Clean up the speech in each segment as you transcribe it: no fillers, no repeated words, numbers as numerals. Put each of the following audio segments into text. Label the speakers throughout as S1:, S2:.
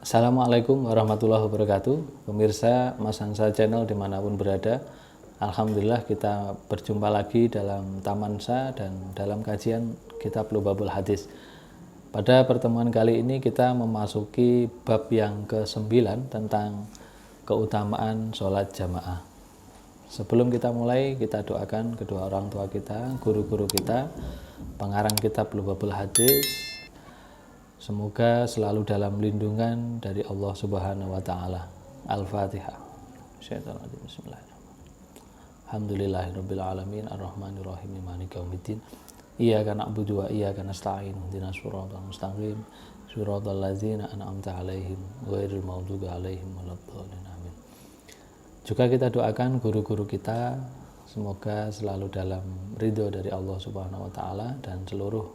S1: Assalamualaikum warahmatullahi wabarakatuh. Pemirsa Mas Hansa Channel dimanapun berada, Alhamdulillah kita berjumpa lagi dalam Tamansa dan dalam kajian Kitab Lubabul Hadis. Pada pertemuan kali ini kita memasuki bab yang ke-9 tentang keutamaan sholat jamaah. Sebelum kita mulai, kita doakan kedua orang tua kita, guru-guru kita, pengarang Kitab Lubabul Hadis, semoga selalu dalam lindungan dari Allah Subhanahu wa taala. Al-Fatihah. Bismillahirrahmanirrahim. Alhamdulillahirabbil alamin arrahmanir rahim maliki yaumiddin. Iyyaka na'budu wa iyyaka nasta'in. Ihdinas shiratal mustaqim. Shiratal ladzina an'amta 'alaihim ghairil maghdubi 'alaihim waladdallin. Amin. Juga kita doakan guru-guru kita semoga selalu dalam ridho dari Allah Subhanahu wa taala dan seluruh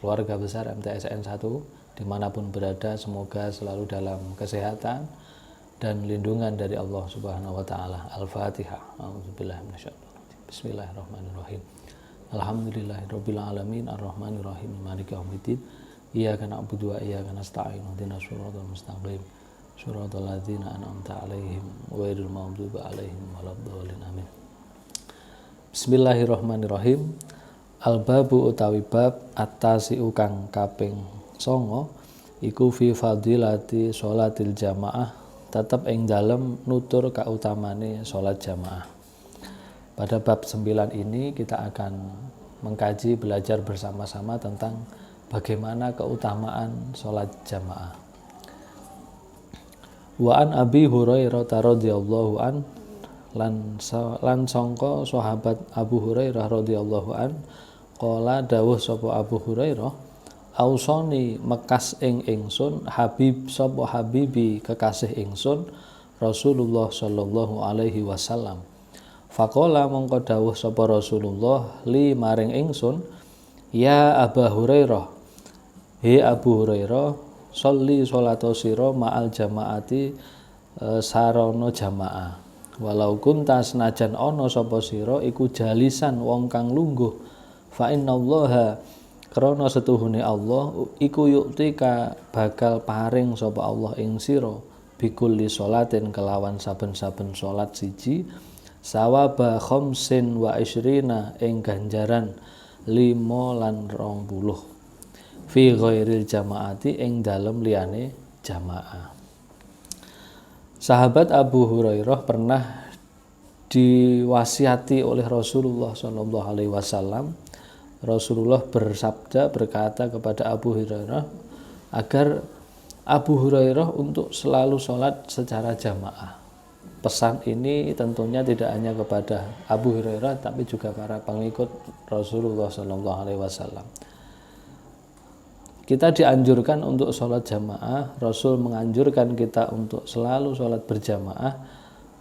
S1: keluarga besar MTSN 1 dimanapun berada, semoga selalu dalam kesehatan dan lindungan dari Allah Subhanahu wa taala. Al-Fatihah. A'udzubillahi minasyaitonir. Bismillahirrahmanirrahim. Alhamdulillahirabbil alamin arrahmanir rahim maliki yaumiddin. Iyyaka na'budu wa iyyaka nasta'in. Ihdinas shiratal mustaqim. Shiratal ladzina an'amta 'alaihim ghairil maghdubi 'alaihim waladdallin. Amin. Bismillahirrahmanirrahim. Al-babu utawi bab at-tasi'u kang kaping 9 iku fi fadilati sholatil jamaah, tetep ing dalem nutur kautamane sholat jamaah. Pada bab 9 ini kita akan mengkaji, belajar bersama-sama tentang bagaimana keutamaan sholat jamaah. Wa an Abi Hurairah radhiyallahu an lan sangka sahabat Abu Hurairah radhiyallahu an qala dawuh sapa Abu Hurairah, ausoni mekas ing ingsun Habib sapa Habibi kekasih ingsun Rasulullah sallallahu alaihi wasallam. Faqala mongko dawuh sapa Rasulullah li maring ingsun, ya Abu Hurairah, he Abu Hurairah, sholli sholato sira ma'al jamaati sarana jamaah. Walau kunta senajan ana sapa sira iku jalisan wong kang lungguh, fa innallaha krana setuhune Allah iku yuktika bakal paring sapa Allah ing sira bikulli sholatin kelawan saben-saben salat siji sawaba khamsin wa isrina ing ganjaran 5 lan 20 fi ghairil jamaati ing dalem liyane jamaah. Sahabat Abu Hurairah pernah diwasiati oleh Rasulullah sallallahu alaihi wasallam. Rasulullah bersabda, berkata kepada Abu Hurairah agar Abu Hurairah untuk selalu sholat secara jamaah. Pesan ini tentunya tidak hanya kepada Abu Hurairah tapi juga para pengikut Rasulullah Shallallahu Alaihi Wasallam. Kita dianjurkan untuk sholat jamaah. Rasul menganjurkan kita untuk selalu sholat berjamaah,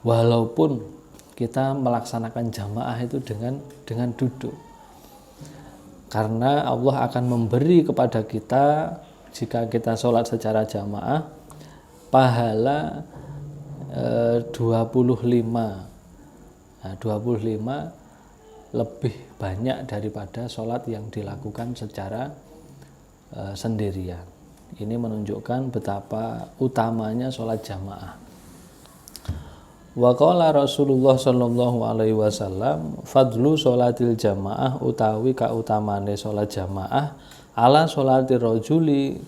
S1: walaupun kita melaksanakan jamaah itu dengan duduk. Karena Allah akan memberi kepada kita jika kita sholat secara jamaah pahala 25. Nah, 25 lebih banyak daripada sholat yang dilakukan secara sendirian. Ini menunjukkan betapa utamanya sholat jamaah. Wa qala Rasulullah sallallahu alaihi wasallam, fadlu sholatil jamaah utawi kautamane sholat jamaah ala sholatir rajuli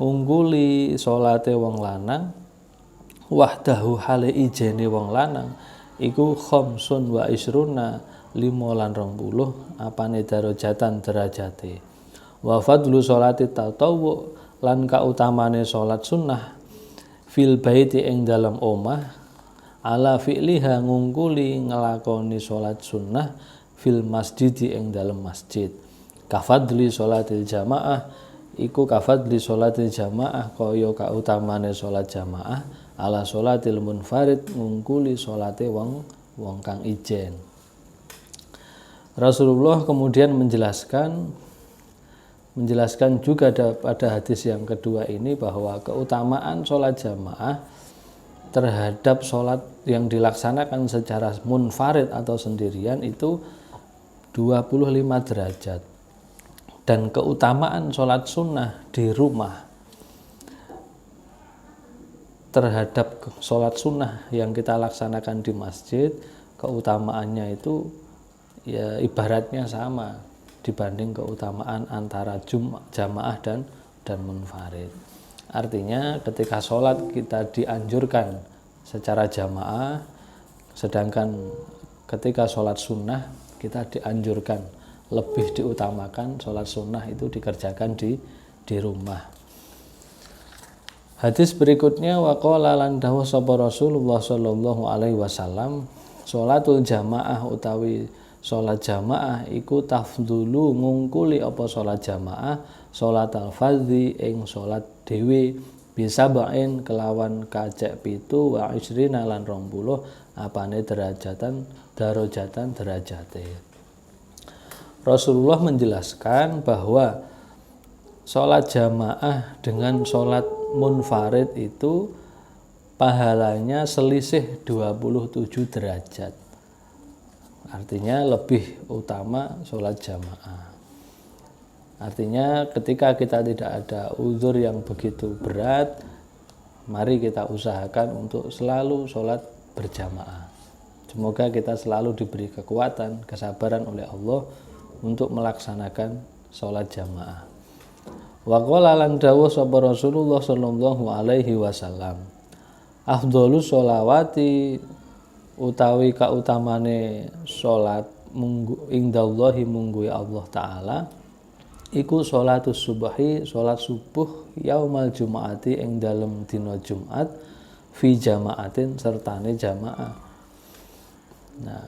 S1: ungguli sholate wong lanang wahdahu hale ijene wong lanang iku khamsun wa isruna 5 lan 20 apane darajatan derajate. Wa fadlu sholatit tatawwu lan kautamane sholat sunnah fil baiti ing dalam omah ala fi'liha ngungkuli ngelakoni sholat sunnah fil masjidi ing dalam masjid. Kafadli sholatil jamaah iku kafadli sholatil jamaah kaya kautamane sholat jamaah ala sholatil munfarid ngungkuli sholate wong kang ijen. Rasulullah kemudian menjelaskan juga pada hadis yang kedua ini bahwa keutamaan sholat jamaah terhadap sholat yang dilaksanakan secara munfarid atau sendirian itu 25 derajat. Dan keutamaan sholat sunnah di rumah terhadap sholat sunnah yang kita laksanakan di masjid, keutamaannya itu ya ibaratnya sama dibanding keutamaan antara jamaah dan munfarid. Artinya ketika sholat kita dianjurkan secara jamaah, sedangkan ketika sholat sunnah kita dianjurkan, lebih diutamakan sholat sunnah itu dikerjakan di rumah. Hadis berikutnya, waqala lan dawuh sapa Rasulullah sallallahu alaihi wasallam, sholatul jamaah utawi sholat jamaah iku tafdulu ngungkuli apa sholat jamaah sholatal fardhi ing sholat dhewe bisa bain kelawan kacek pitu wa isrina lan 20 apane derajatan derajate. Rasulullah menjelaskan bahwa sholat jamaah dengan sholat munfarid itu pahalanya selisih 27 derajat. Artinya lebih utama sholat jamaah. Artinya ketika kita tidak ada uzur yang begitu berat, mari kita usahakan untuk selalu sholat berjamaah. Semoga kita selalu diberi kekuatan, kesabaran oleh Allah untuk melaksanakan sholat jamaah. Wa qala lan dawuh sapa Rasulullah sallallahu alaihi wasallam, afdhalus sholawati utawi kautamane salat indallahi mungguhi Allah taala iku sholatus subhi salat subuh yaumal jumaati ing dalem dina Jumat fi jamaatin sertane jamaah. Nah,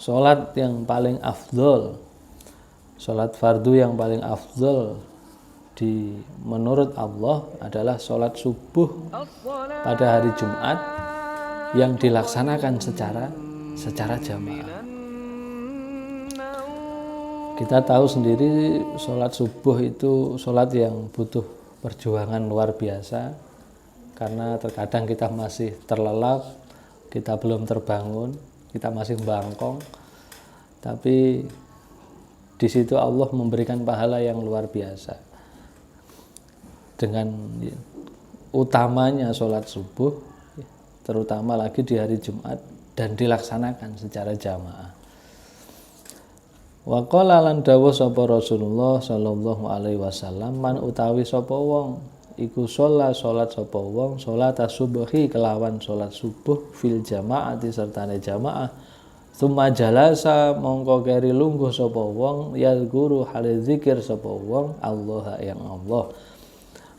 S1: salat yang paling afdhal, salat fardu yang paling afdhal menurut Allah adalah sholat subuh pada hari Jumat yang dilaksanakan secara jamaah. Kita tahu sendiri sholat subuh itu sholat yang butuh perjuangan luar biasa, karena terkadang kita masih terlelap, kita belum terbangun, kita masih bangkong, tapi di situ Allah memberikan pahala yang luar biasa. Dengan utamanya sholat subuh, terutama lagi di hari Jumat, dan dilaksanakan secara jamaah. Wa qala lan dawuh sapa Rasulullah sallallahu alaihi wasallam, man utawi sapa wong iku sholat sapa wong sholat subhi kelawan sholat subuh fil jamaati sertane jamaah, summa jalasa mongko keri lungguh sapa wong yazkuru hale zikir sapa wong Allah yang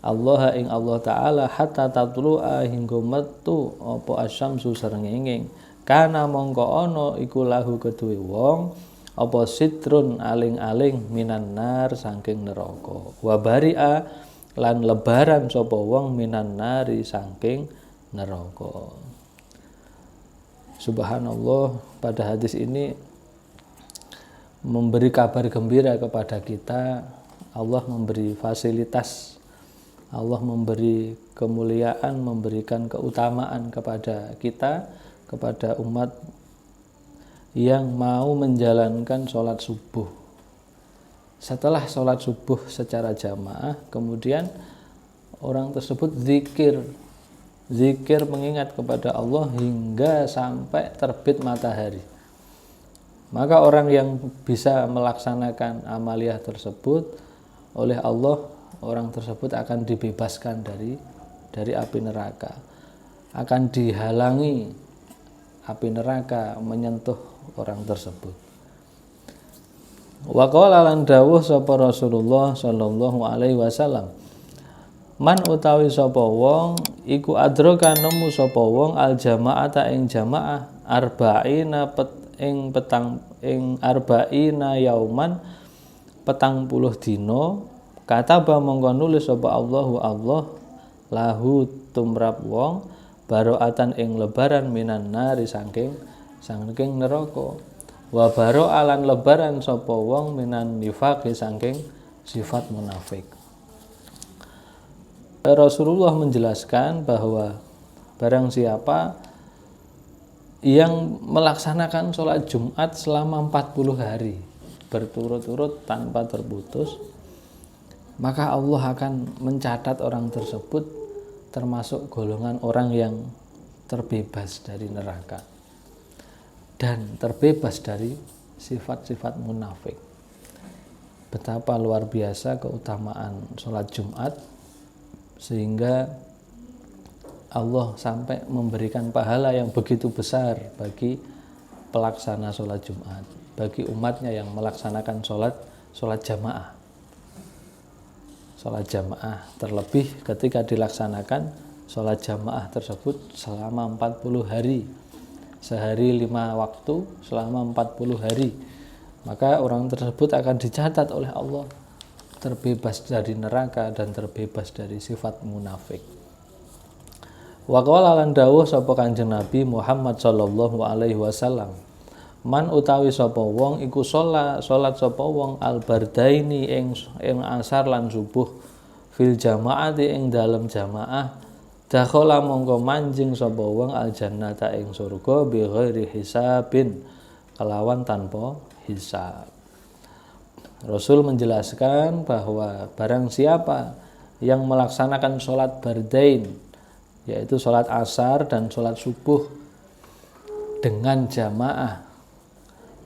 S1: Allah ing Allah taala hatta tatlu'a hingga metu apa asyamsu srengenge, kana mongko ana iku lahu keduwe wong apa sitrun aling-aling minan nar saking neraka, wa bari'a lan lebaran sapa wong minan nari saking neraka. Subhanallah, pada hadis ini memberi kabar gembira kepada kita. Allah memberi fasilitas, Allah memberi kemuliaan, memberikan keutamaan kepada kita, kepada umat yang mau menjalankan sholat subuh. Setelah sholat subuh secara jamaah, kemudian orang tersebut zikir mengingat kepada Allah hingga sampai terbit matahari. Maka orang yang bisa melaksanakan amaliyah tersebut oleh Allah, orang tersebut akan dibebaskan dari api neraka, akan dihalangi api neraka menyentuh orang tersebut. Wa qala lan dawuh sapa Rasulullah sallallahu alaihi wasallam, man utawi sapa wong iku adraka nemu sapa wong al jamaata ing jamaah arba'ina arba'ina yauman 40 dina, kataba mongko nulis sapa Allah lahu tumrap wong baroatan ing lebaran minan nari saking neraka, wa baro alan lebaran sapa wong minan nifaqi saking sifat munafik. Rasulullah menjelaskan bahwa barang siapa yang melaksanakan sholat Jumat selama 40 hari berturut-turut tanpa terputus, maka Allah akan mencatat orang tersebut termasuk golongan orang yang terbebas dari neraka dan terbebas dari sifat-sifat munafik. Betapa luar biasa keutamaan sholat Jumat, sehingga Allah sampai memberikan pahala yang begitu besar bagi pelaksana sholat Jumat, bagi umatnya yang melaksanakan sholat jamaah. Sholat jamaah, terlebih ketika dilaksanakan sholat jamaah tersebut selama 40 hari, sehari 5 waktu selama 40 hari, maka orang tersebut akan dicatat oleh Allah terbebas dari neraka dan terbebas dari sifat munafik. Wa qala lan dawuh sapa Kanjeng Nabi Muhammad sallallahu alaihi wasallam, man utawi sapa wong iku salat sapa wong albardaini ing asar lan subuh fil jamaati ing dalem jamaah, dakhala mongko manjing sapa wong aljannata ing surga bi ghairi hisabin, kelawan tanpa hisab. Rasul menjelaskan bahwa barang siapa yang melaksanakan sholat bardain, yaitu sholat asar dan sholat subuh dengan jamaah,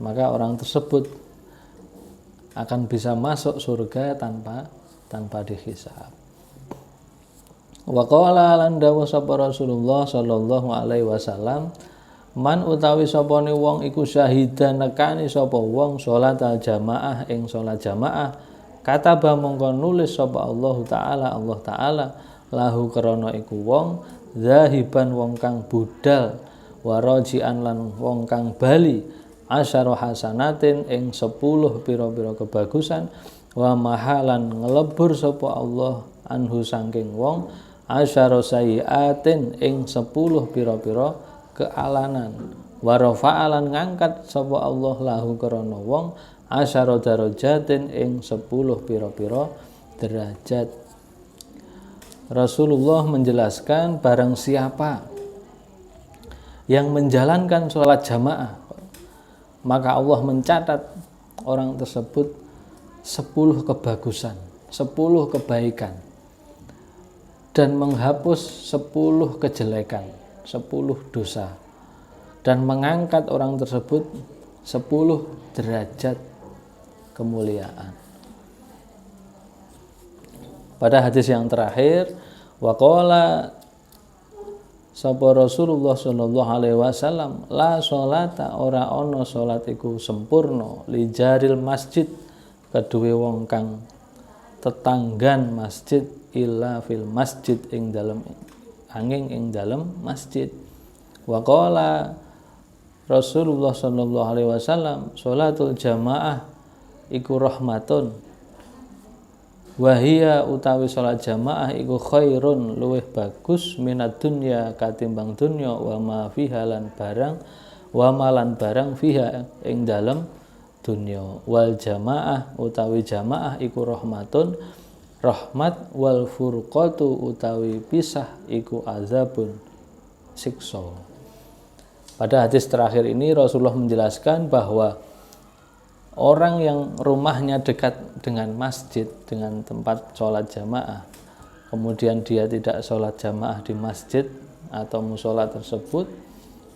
S1: maka orang tersebut akan bisa masuk surga tanpa dihisab. Wa qala lan dawuh sapa Rasulullah sallallahu alaihi wasallam, man utawi sapane wong iku syahidan nekani sapa wong salat al jamaah ing salat jamaah, kataba mongko nulis sapa Allah taala lahu krana iku wong zahiban wong kang budal, warajian lan wong kang bali, asyara hasanatin ing 10 pira-pira kebagusan, wa mahalan ngelebur sapa Allah anhu saking wong asyara sayiatin ing 10 pira-pira kealanan, wa rafa'alan ngangkat sapa Allah lahu krana wong asyara darajatin ing 10 pira-pira derajat. Rasulullah menjelaskan barang siapa yang menjalankan sholat jamaah, maka Allah mencatat orang tersebut 10 kebagusan, 10 kebaikan, dan menghapus 10 kejelekan, 10 dosa, dan mengangkat orang tersebut 10 derajat kemuliaan. Pada hadis yang terakhir, waqala sapa Rasulullah sallallahu alaihi wasallam, la sholata ora ana salat iku sempurna li jaril masjid kedue wong kang tetanggan masjid illa fil masjid ing dalem angin ing dalem masjid. Waqala Rasulullah sallallahu alaihi wasallam, sholatul jamaah iku rahmatun, wahia utawi sholat jamaah iku khairun luweh bagus minad dunya katimbang dunya, wa ma fiha lan barang wa malan barang fiha ing dalem dunya, wal jamaah utawi jamaah iku rahmatun rahmat, wal furqatu utawi pisah iku azabun siksa. Pada hadis terakhir ini Rasulullah menjelaskan bahwa orang yang rumahnya dekat dengan masjid, dengan tempat sholat jamaah, kemudian dia tidak sholat jamaah di masjid atau musola tersebut,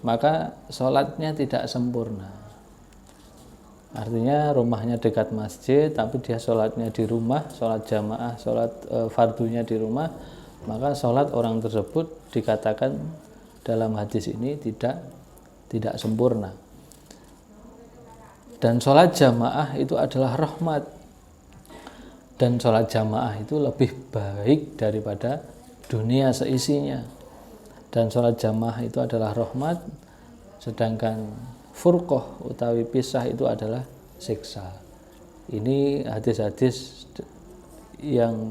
S1: maka sholatnya tidak sempurna. Artinya rumahnya dekat masjid, tapi dia sholatnya di rumah, sholat jamaah, sholat fardunya di rumah, maka sholat orang tersebut dikatakan dalam hadis ini tidak sempurna. Dan sholat jamaah itu adalah rahmat, dan sholat jamaah itu lebih baik daripada dunia seisinya, dan sholat jamaah itu adalah rahmat, sedangkan furqah utawi pisah itu adalah siksa. Ini hadis-hadis yang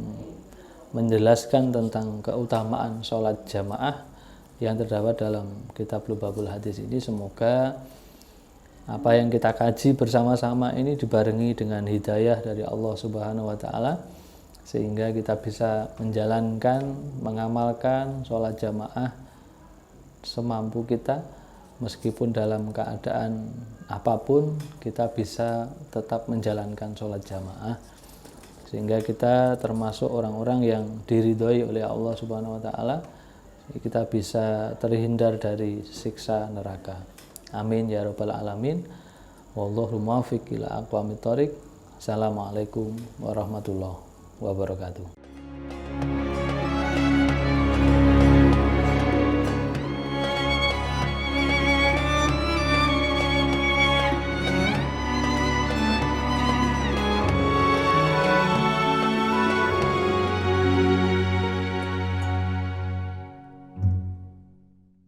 S1: menjelaskan tentang keutamaan sholat jamaah yang terdapat dalam kitab Lubabul Hadis ini. Semoga apa yang kita kaji bersama-sama ini dibarengi dengan hidayah dari Allah Subhanahu wa Ta'ala, sehingga kita bisa menjalankan, mengamalkan sholat jamaah semampu kita, meskipun dalam keadaan apapun kita bisa tetap menjalankan sholat jamaah. sehingga kita termasuk orang-orang yang diridhoi oleh Allah Subhanahu wa taala, kita bisa terhindar dari siksa neraka. Amin ya rabbal alamin. Wallahu muwaffiq ila aqwamit thoriq. Assalamualaikum warahmatullahi wabarakatuh.